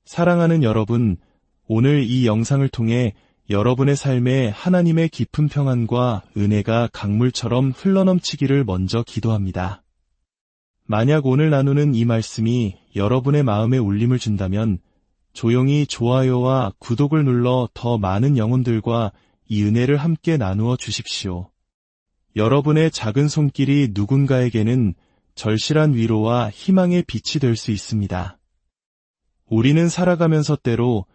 사랑하는 여러분, 오늘 이 영상을 통해 여러분의 삶에 하나님의 깊은 평안과 은혜가 강물처럼 흘러넘치기를 먼저 기도합니다. 만약 오늘 나누는 이 말씀이 여러분의 마음에 울림을 준다면 조용히 좋아요와 구독을 눌러 더 많은 영혼들과 이 은혜를 함께 나누어 주십시오. 여러분의 작은 손길이 누군가에게는 절실한 위로와 희망의 빛이 될 수 있습니다. 우리는 살아가면서 때로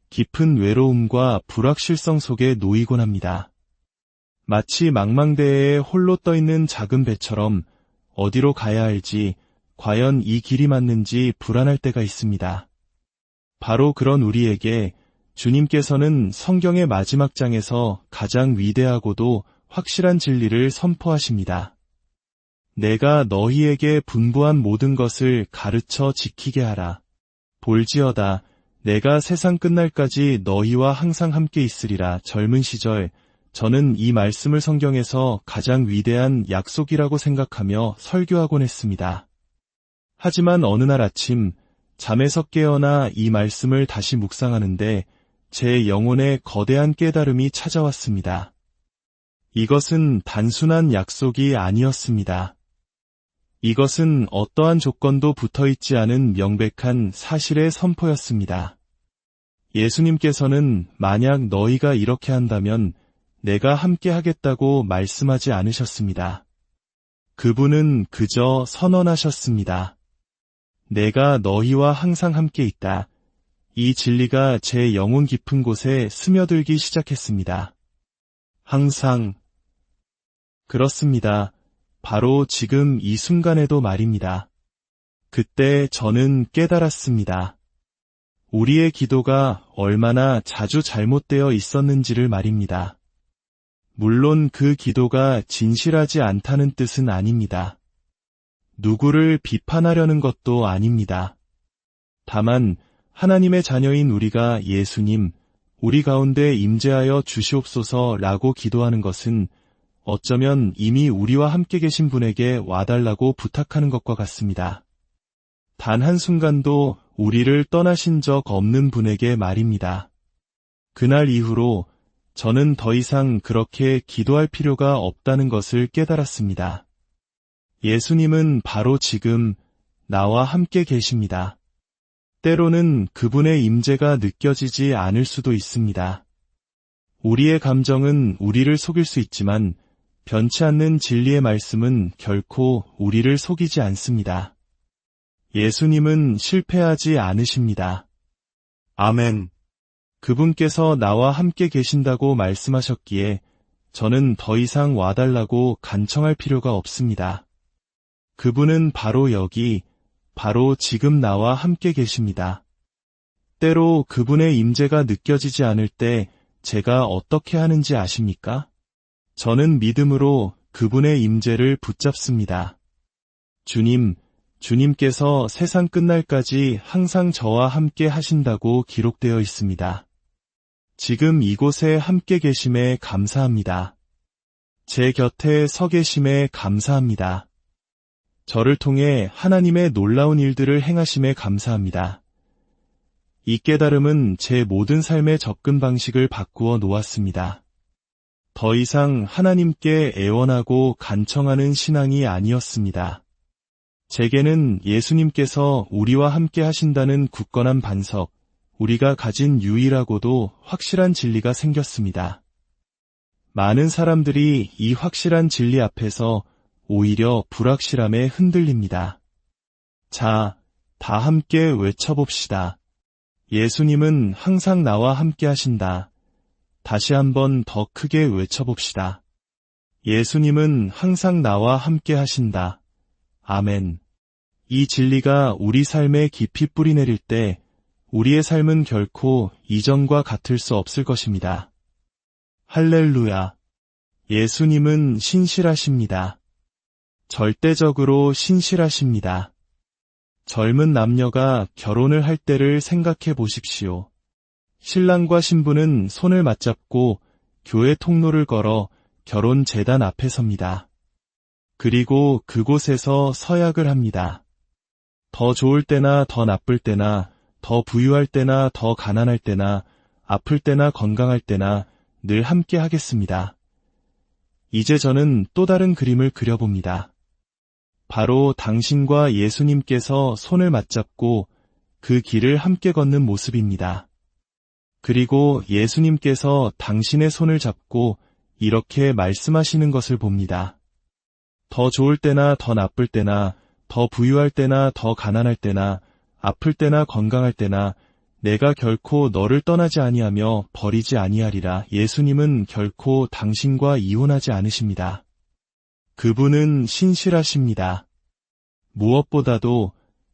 깊은 외로움과 불확실성 속에 놓이곤 합니다. 마치 망망대해에 홀로 떠있는 작은 배처럼 어디로 가야 할지, 과연 이 길이 맞는지 불안할 때가 있습니다. 바로 그런 우리에게 주님께서는 성경의 마지막 장에서 가장 위대하고도 확실한 진리를 선포하십니다. 내가 너희에게 분부한 모든 것을 가르쳐 지키게 하라. 볼지어다 내가 세상 끝날까지 너희와 항상 함께 있으리라. 젊은 시절 저는 이 말씀을 성경에서 가장 위대한 약속이라고 생각하며 설교하곤 했습니다. 하지만 어느 날 아침 잠에서 깨어나 이 말씀을 다시 묵상하는데 제 영혼에 거대한 깨달음이 찾아왔습니다. 이것은 단순한 약속이 아니었습니다. 이것은 어떠한 조건도 붙어있지 않은 명백한 사실의 선포였습니다. 예수님께서는 만약 너희가 이렇게 한다면 내가 함께 하겠다고 말씀하지 않으셨습니다. 그분은 그저 선언하셨습니다. 내가 너희와 항상 함께 있다. 이 진리가 제 영혼 깊은 곳에 스며들기 시작했습니다. 항상. 그렇습니다. 바로 지금 이 순간에도 말입니다. 그때 저는 깨달았습니다. 우리의 기도가 얼마나 자주 잘못되어 있었는지를 말입니다. 물론 그 기도가 진실하지 않다는 뜻은 아닙니다. 누구를 비판하려는 것도 아닙니다. 다만 하나님의 자녀인 우리가 예수님, 우리 가운데 임재하여 주시옵소서라고 기도하는 것은 어쩌면 이미 우리와 함께 계신 분에게 와달라고 부탁하는 것과 같습니다. 단 한순간도 우리를 떠나신 적 없는 분에게 말입니다. 그날 이후로 저는 더 이상 그렇게 기도할 필요가 없다는 것을 깨달았습니다. 예수님은 바로 지금 나와 함께 계십니다. 때로는 그분의 임재가 느껴지지 않을 수도 있습니다. 우리의 감정은 우리를 속일 수 있지만 변치 않는 진리의 말씀은 결코 우리를 속이지 않습니다. 예수님은 실패하지 않으십니다. 아멘. 그분께서 나와 함께 계신다고 말씀하셨기에 저는 더 이상 와달라고 간청할 필요가 없습니다. 그분은 바로 여기, 바로 지금 나와 함께 계십니다. 때로 그분의 임재가 느껴지지 않을 때 제가 어떻게 하는지 아십니까? 저는 믿음으로 그분의 임재를 붙잡습니다. 주님께서 세상 끝날까지 항상 저와 함께 하신다고 기록되어 있습니다. 지금 이곳에 함께 계심에 감사합니다. 제 곁에 서 계심에 감사합니다. 저를 통해 하나님의 놀라운 일들을 행하심에 감사합니다. 이 깨달음은 제 모든 삶의 접근 방식을 바꾸어 놓았습니다. 더 이상 하나님께 애원하고 간청하는 신앙이 아니었습니다. 제게는 예수님께서 우리와 함께 하신다는 굳건한 반석, 우리가 가진 유일하고도 확실한 진리가 생겼습니다. 많은 사람들이 이 확실한 진리 앞에서 오히려 불확실함에 흔들립니다. 자, 다 함께 외쳐봅시다. 예수님은 항상 나와 함께 하신다. 다시 한번 더 크게 외쳐봅시다. 예수님은 항상 나와 함께 하신다. 아멘. 이 진리가 우리 삶에 깊이 뿌리내릴 때 우리의 삶은 결코 이전과 같을 수 없을 것입니다. 할렐루야. 예수님은 신실하십니다. 절대적으로 신실하십니다. 젊은 남녀가 결혼을 할 때를 생각해 보십시오. 신랑과 신부는 손을 맞잡고 교회 통로를 걸어 결혼 제단 앞에 섭니다. 그리고 그곳에서 서약을 합니다. 더 좋을 때나 더 나쁠 때나 더 부유할 때나 더 가난할 때나 아플 때나 건강할 때나 늘 함께 하겠습니다. 이제 저는 또 다른 그림을 그려봅니다. 바로 당신과 예수님께서 손을 맞잡고 그 길을 함께 걷는 모습입니다. 그리고 예수님께서 당신의 손을 잡고 이렇게 말씀하시는 것을 봅니다. 더 좋을 때나 더 나쁠 때나 더 부유할 때나 더 가난할 때나 아플 때나 건강할 때나 내가 결코 너를 떠나지 아니하며 버리지 아니하리라. 예수님은 결코 당신과 이혼하지 않으십니다. 그분은 신실하십니다. 무엇보다도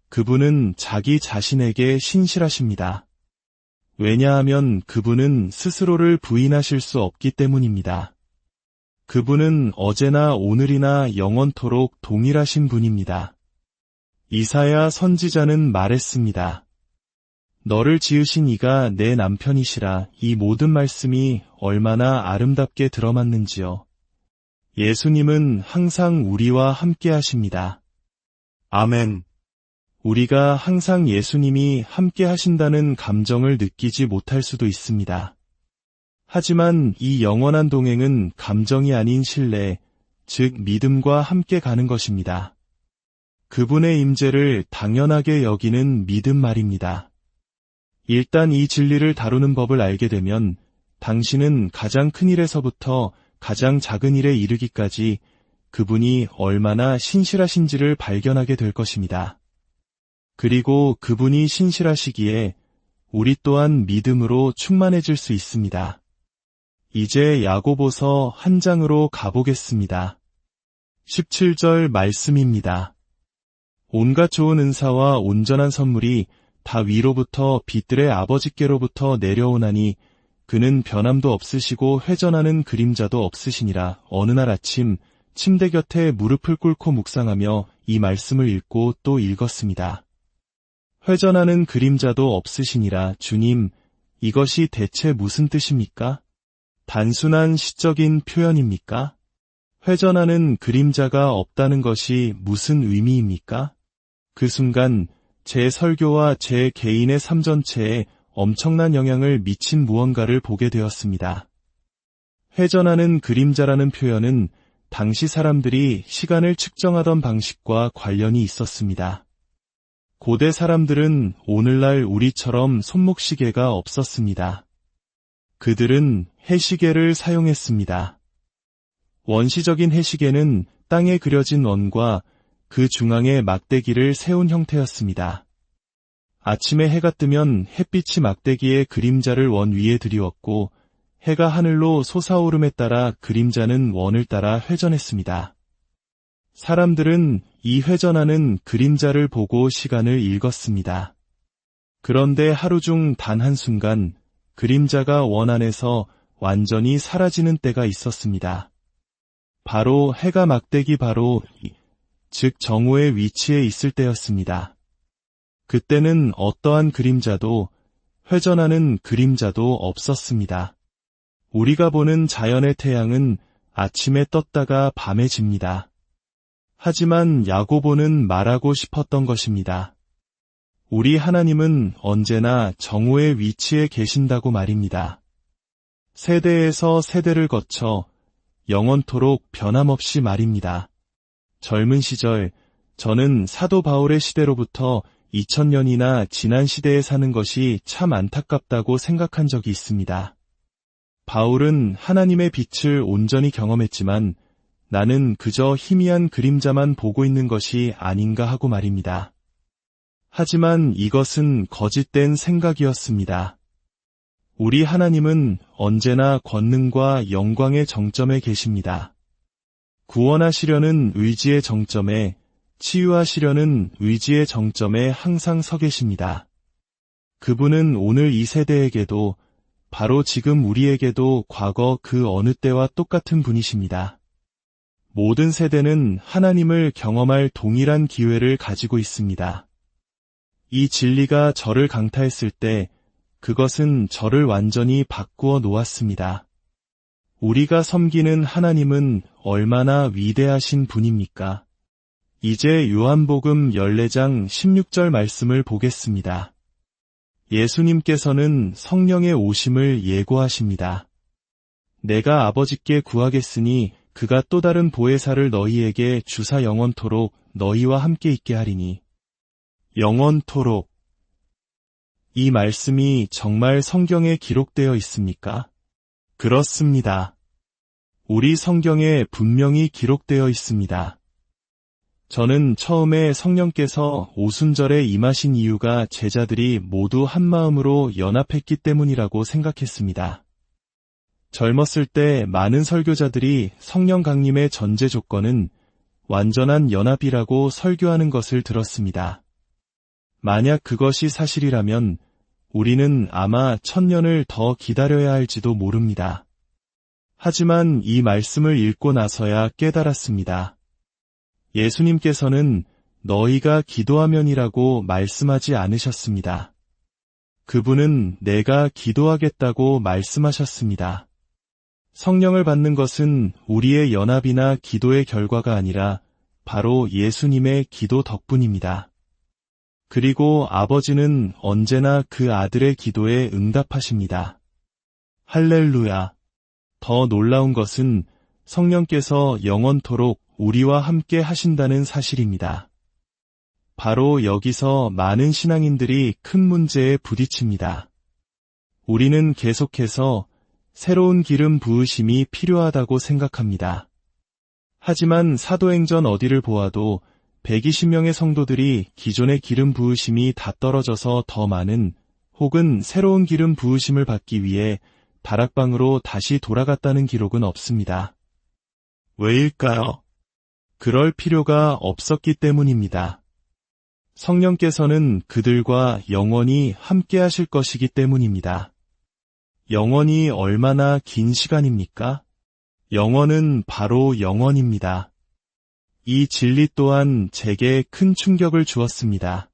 그분은 자기 자신에게 신실하십니다. 왜냐하면 그분은 스스로를 부인하실 수 없기 때문입니다. 그분은 어제나 오늘이나 영원토록 동일하신 분입니다. 이사야 선지자는 말했습니다. 너를 지으신 이가 내 남편이시라. 이 모든 말씀이 얼마나 아름답게 들어맞는지요. 예수님은 항상 우리와 함께 하십니다. 아멘. 우리가 항상 예수님이 함께 하신다는 감정을 느끼지 못할 수도 있습니다. 하지만 이 영원한 동행은 감정이 아닌 신뢰, 즉 믿음과 함께 가는 것입니다. 그분의 임재를 당연하게 여기는 믿음 말입니다. 일단 이 진리를 다루는 법을 알게 되면 당신은 가장 큰 일에서부터 가장 작은 일에 이르기까지 그분이 얼마나 신실하신지를 발견하게 될 것입니다. 그리고 그분이 신실하시기에 우리 또한 믿음으로 충만해질 수 있습니다. 이제 야고보서 한 장으로 가보겠습니다. 17절 말씀입니다. 온갖 좋은 은사와 온전한 선물이 다 위로부터 빛들의 아버지께로부터 내려오나니 그는 변함도 없으시고 회전하는 그림자도 없으시니라. 어느 날 아침 침대 곁에 무릎을 꿇고 묵상하며 이 말씀을 읽고 또 읽었습니다. 회전하는 그림자도 없으시니라. 주님, 이것이 대체 무슨 뜻입니까? 단순한 시적인 표현입니까? 회전하는 그림자가 없다는 것이 무슨 의미입니까? 그 순간 제 설교와 제 개인의 삶 전체에 엄청난 영향을 미친 무언가를 보게 되었습니다. 회전하는 그림자라는 표현은 당시 사람들이 시간을 측정하던 방식과 관련이 있었습니다. 고대 사람들은 오늘날 우리처럼 손목시계가 없었습니다. 그들은 해시계를 사용했습니다. 원시적인 해시계는 땅에 그려진 원과 그 중앙에 막대기를 세운 형태였습니다. 아침에 해가 뜨면 햇빛이 막대기의 그림자를 원 위에 드리웠고 해가 하늘로 솟아오름에 따라 그림자는 원을 따라 회전했습니다. 사람들은 이 회전하는 그림자를 보고 시간을 읽었습니다. 그런데 하루 중 단 한순간 그림자가 원 안에서 완전히 사라지는 때가 있었습니다. 바로 해가 막대기 바로 즉 정오의 위치에 있을 때였습니다. 그때는 어떠한 그림자도 회전하는 그림자도 없었습니다. 우리가 보는 자연의 태양은 아침에 떴다가 밤에 집니다. 하지만 야고보는 말하고 싶었던 것입니다. 우리 하나님은 언제나 정오의 위치에 계신다고 말입니다. 세대에서 세대를 거쳐 영원토록 변함없이 말입니다. 젊은 시절 저는 사도 바울의 시대로부터 2000년이나 지난 시대에 사는 것이 참 안타깝다고 생각한 적이 있습니다. 바울은 하나님의 빛을 온전히 경험했지만 나는 그저 희미한 그림자만 보고 있는 것이 아닌가 하고 말입니다. 하지만 이것은 거짓된 생각이었습니다. 우리 하나님은 언제나 권능과 영광의 정점에 계십니다. 구원하시려는 의지의 정점에, 치유하시려는 의지의 정점에 항상 서 계십니다. 그분은 오늘 이 세대에게도 바로 지금 우리에게도 과거 그 어느 때와 똑같은 분이십니다. 모든 세대는 하나님을 경험할 동일한 기회를 가지고 있습니다. 이 진리가 저를 강타했을 때 그것은 저를 완전히 바꾸어 놓았습니다. 우리가 섬기는 하나님은 얼마나 위대하신 분입니까? 이제 요한복음 14장 16절 말씀을 보겠습니다. 예수님께서는 성령의 오심을 예고하십니다. 내가 아버지께 구하겠으니 그가 또 다른 보혜사를 너희에게 주사 영원토록 너희와 함께 있게 하리니. 영원토록. 이 말씀이 정말 성경에 기록되어 있습니까? 그렇습니다. 우리 성경에 분명히 기록되어 있습니다. 저는 처음에 성령께서 오순절에 임하신 이유가 제자들이 모두 한마음으로 연합했기 때문이라고 생각했습니다. 젊었을 때 많은 설교자들이 성령 강림의 전제 조건은 완전한 연합이라고 설교하는 것을 들었습니다. 만약 그것이 사실이라면 우리는 아마 1000년을 더 기다려야 할지도 모릅니다. 하지만 이 말씀을 읽고 나서야 깨달았습니다. 예수님께서는 너희가 기도하면이라고 말씀하지 않으셨습니다. 그분은 내가 기도하겠다고 말씀하셨습니다. 성령을 받는 것은 우리의 연합이나 기도의 결과가 아니라 바로 예수님의 기도 덕분입니다. 그리고 아버지는 언제나 그 아들의 기도에 응답하십니다. 할렐루야! 더 놀라운 것은 성령께서 영원토록 우리와 함께 하신다는 사실입니다. 바로 여기서 많은 신앙인들이 큰 문제에 부딪힙니다. 우리는 계속해서 새로운 기름 부으심이 필요하다고 생각합니다. 하지만 사도행전 어디를 보아도 120명의 성도들이 기존의 기름 부으심이 다 떨어져서 더 많은 혹은 새로운 기름 부으심을 받기 위해 다락방으로 다시 돌아갔다는 기록은 없습니다. 왜일까요? 그럴 필요가 없었기 때문입니다. 성령께서는 그들과 영원히 함께 하실 것이기 때문입니다. 영원히 얼마나 긴 시간입니까? 영원은 바로 영원입니다. 이 진리 또한 제게 큰 충격을 주었습니다.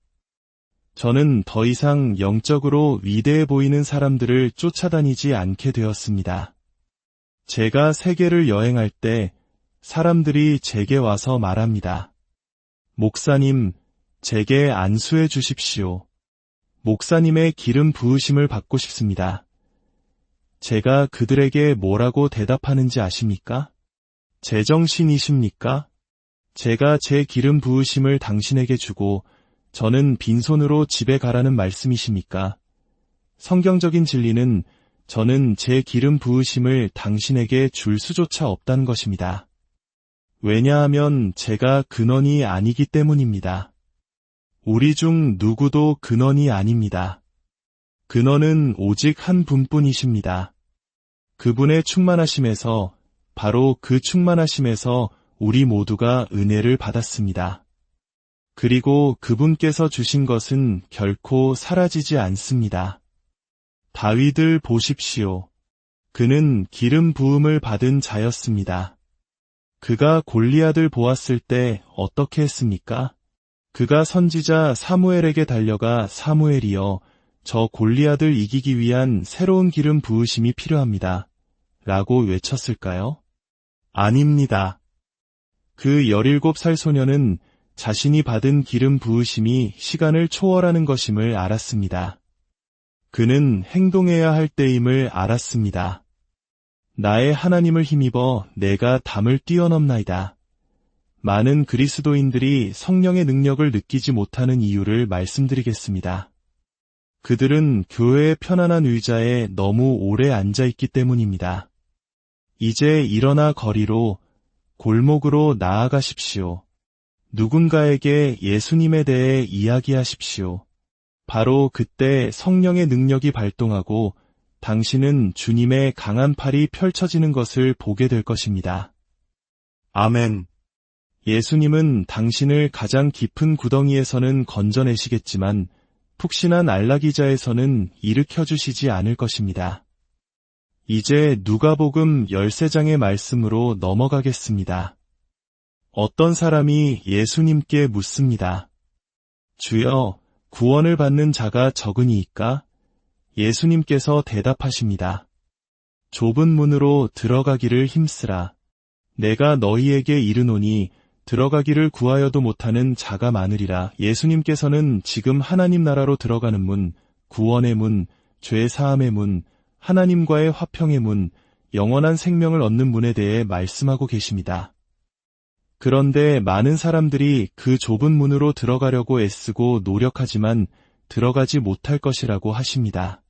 저는 더 이상 영적으로 위대해 보이는 사람들을 쫓아다니지 않게 되었습니다. 제가 세계를 여행할 때 사람들이 제게 와서 말합니다. 목사님, 제게 안수해 주십시오. 목사님의 기름 부으심을 받고 싶습니다. 제가 그들에게 뭐라고 대답하는지 아십니까? 제정신이십니까? 제가 제 기름 부으심을 당신에게 주고 저는 빈손으로 집에 가라는 말씀이십니까? 성경적인 진리는 저는 제 기름 부으심을 당신에게 줄 수조차 없다는 것입니다. 왜냐하면 제가 근원이 아니기 때문입니다. 우리 중 누구도 근원이 아닙니다. 근원은 오직 한 분뿐이십니다. 그분의 충만하심에서, 바로 그 충만하심에서 우리 모두가 은혜를 받았습니다. 그리고 그분께서 주신 것은 결코 사라지지 않습니다. 다윗을 보십시오. 그는 기름 부음을 받은 자였습니다. 그가 골리앗을 보았을 때 어떻게 했습니까? 그가 선지자 사무엘에게 달려가 사무엘이여, 저 골리앗을 이기기 위한 새로운 기름 부으심이 필요합니다. 라고 외쳤을까요? 아닙니다. 그 17살 소년은 자신이 받은 기름 부으심이 시간을 초월하는 것임을 알았습니다. 그는 행동해야 할 때임을 알았습니다. 나의 하나님을 힘입어 내가 담을 뛰어넘나이다. 많은 그리스도인들이 성령의 능력을 느끼지 못하는 이유를 말씀드리겠습니다. 그들은 교회의 편안한 의자에 너무 오래 앉아있기 때문입니다. 이제 일어나 거리로, 골목으로 나아가십시오. 누군가에게 예수님에 대해 이야기하십시오. 바로 그때 성령의 능력이 발동하고 당신은 주님의 강한 팔이 펼쳐지는 것을 보게 될 것입니다. 아멘. 예수님은 당신을 가장 깊은 구덩이에서는 건져내시겠지만 푹신한 안락의자에서는 일으켜주시지 않을 것입니다. 이제 누가복음 13장의 말씀으로 넘어가겠습니다. 어떤 사람이 예수님께 묻습니다. 주여, 구원을 받는 자가 적으니이까? 예수님께서 대답하십니다. 좁은 문으로 들어가기를 힘쓰라. 내가 너희에게 이르노니 들어가기를 구하여도 못하는 자가 많으리라. 예수님께서는 지금 하나님 나라로 들어가는 문, 구원의 문, 죄 사함의 문, 하나님과의 화평의 문, 영원한 생명을 얻는 문에 대해 말씀하고 계십니다. 그런데 많은 사람들이 그 좁은 문으로 들어가려고 애쓰고 노력하지만 들어가지 못할 것이라고 하십니다.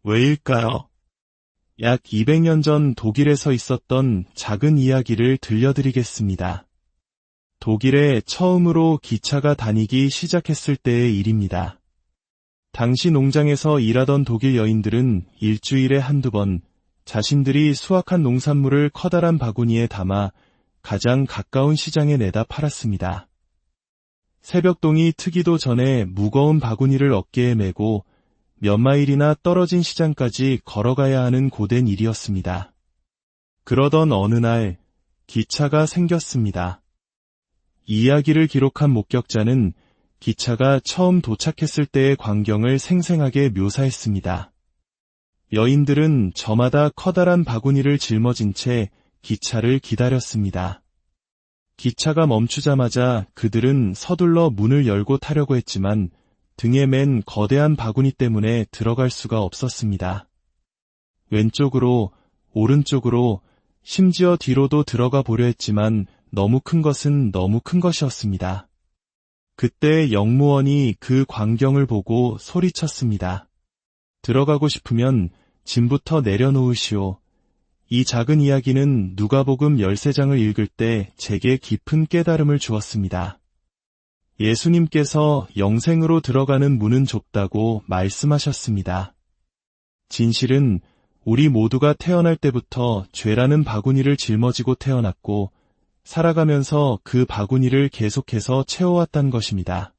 왜일까요? 약 200년 전 독일에서 있었던 작은 이야기를 들려드리겠습니다. 독일에 처음으로 기차가 다니기 시작했을 때의 일입니다. 당시 농장에서 일하던 독일 여인들은 일주일에 한두 번 자신들이 수확한 농산물을 커다란 바구니에 담아 가장 가까운 시장에 내다 팔았습니다. 새벽동이 트기도 전에 무거운 바구니를 어깨에 메고 몇 마일이나 떨어진 시장까지 걸어가야 하는 고된 일이었습니다. 그러던 어느 날 기차가 생겼습니다. 이 이야기를 기록한 목격자는 기차가 처음 도착했을 때의 광경을 생생하게 묘사했습니다. 여인들은 저마다 커다란 바구니를 짊어진 채 기차를 기다렸습니다. 기차가 멈추자마자 그들은 서둘러 문을 열고 타려고 했지만 등에 맨 거대한 바구니 때문에 들어갈 수가 없었습니다. 왼쪽으로, 오른쪽으로, 심지어 뒤로도 들어가 보려 했지만 너무 큰 것은 너무 큰 것이었습니다. 그때 영무원이 그 광경을 보고 소리쳤습니다. 들어가고 싶으면 짐부터 내려놓으시오. 이 작은 이야기는 누가복음 13장을 읽을 때 제게 깊은 깨달음을 주었습니다. 예수님께서 영생으로 들어가는 문은 좁다고 말씀하셨습니다. 진실은 우리 모두가 태어날 때부터 죄라는 바구니를 짊어지고 태어났고 살아가면서 그 바구니를 계속해서 채워왔다는 것입니다.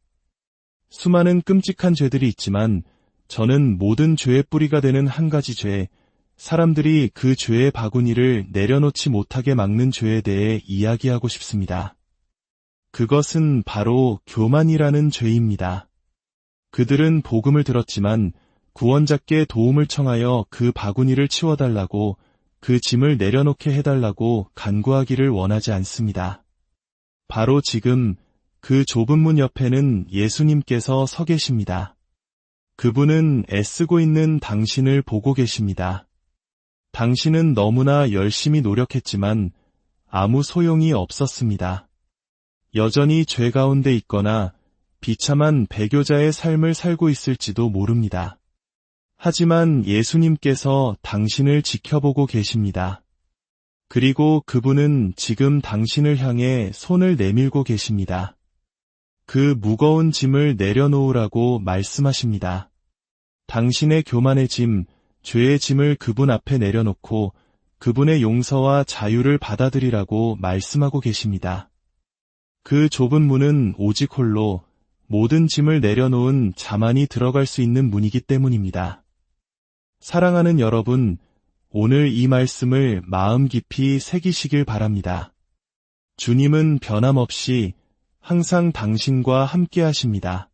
수많은 끔찍한 죄들이 있지만 저는 모든 죄의 뿌리가 되는 한 가지 죄, 사람들이 그 죄의 바구니를 내려놓지 못하게 막는 죄에 대해 이야기하고 싶습니다. 그것은 바로 교만이라는 죄입니다. 그들은 복음을 들었지만 구원자께 도움을 청하여 그 바구니를 치워달라고, 그 짐을 내려놓게 해달라고 간구하기를 원하지 않습니다. 바로 지금 그 좁은 문 옆에는 예수님께서 서 계십니다. 그분은 애쓰고 있는 당신을 보고 계십니다. 당신은 너무나 열심히 노력했지만 아무 소용이 없었습니다. 여전히 죄 가운데 있거나 비참한 배교자의 삶을 살고 있을지도 모릅니다. 하지만 예수님께서 당신을 지켜보고 계십니다. 그리고 그분은 지금 당신을 향해 손을 내밀고 계십니다. 그 무거운 짐을 내려놓으라고 말씀하십니다. 당신의 교만의 짐, 죄의 짐을 그분 앞에 내려놓고 그분의 용서와 자유를 받아들이라고 말씀하고 계십니다. 그 좁은 문은 오직 홀로 모든 짐을 내려놓은 자만이 들어갈 수 있는 문이기 때문입니다. 사랑하는 여러분, 오늘 이 말씀을 마음 깊이 새기시길 바랍니다. 주님은 변함없이 항상 당신과 함께 하십니다.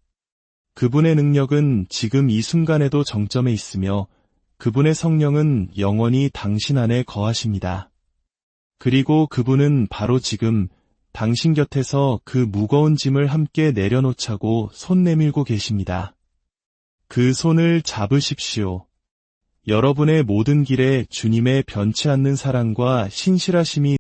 그분의 능력은 지금 이 순간에도 정점에 있으며 그분의 성령은 영원히 당신 안에 거하십니다. 그리고 그분은 바로 지금 당신 곁에서 그 무거운 짐을 함께 내려놓자고 손 내밀고 계십니다. 그 손을 잡으십시오. 여러분의 모든 길에 주님의 변치 않는 사랑과 신실하심이